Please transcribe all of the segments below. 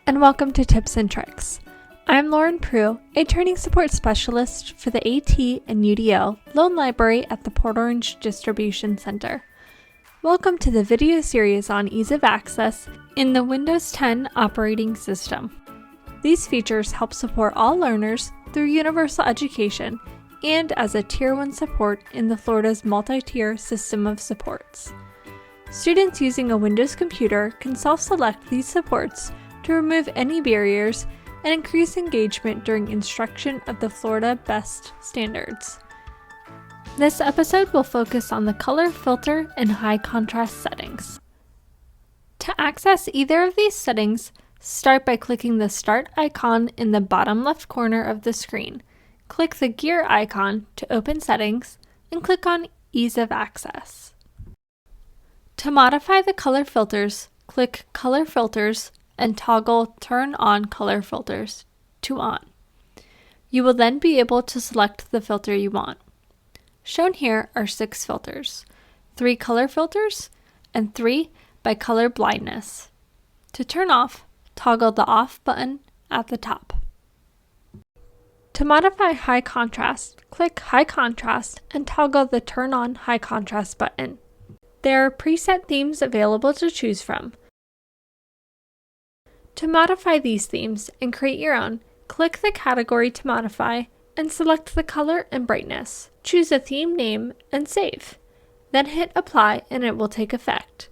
and welcome to Tips and Tricks. I'm Lauren Prue, a training support specialist for the AT and UDL Loan Library at the Port Orange Distribution Center. Welcome to the video series on ease of access in the Windows 10 operating system. These features help support all learners through universal education and as a Tier 1 support in the Florida's multi-tier system of supports. Students using a Windows computer can self-select these supports to remove any barriers and increase engagement during instruction of the Florida Best Standards. This episode will focus on the color filter and high contrast settings. To access either of these settings, start by clicking the Start icon in the bottom left corner of the screen. Click the gear icon to open settings and click on Ease of Access. To modify the color filters, click Color Filters and toggle Turn on Color Filters to On. You will then be able to select the filter you want. Shown here are 6 filters, 3 color filters, and 3 by color blindness. To turn off, toggle the Off button at the top. To modify high contrast, click High Contrast and toggle the Turn on High Contrast button. There are preset themes available to choose from. To modify these themes and create your own, click the category to modify and select the color and brightness. Choose a theme name and save. Then hit Apply and it will take effect.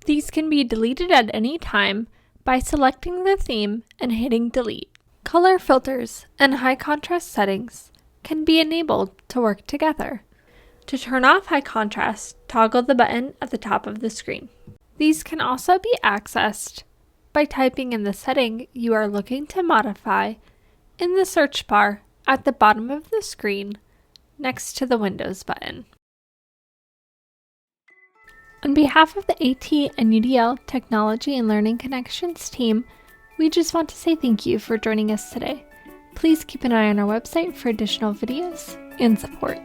These can be deleted at any time by selecting the theme and hitting Delete. Color filters and high contrast settings can be enabled to work together. To turn off high contrast, toggle the button at the top of the screen. These can also be accessed by typing in the setting you are looking to modify in the search bar at the bottom of the screen next to the Windows button. On behalf of the AT and UDL Technology and Learning Connections team, we just want to say thank you for joining us today. Please keep an eye on our website for additional videos and support.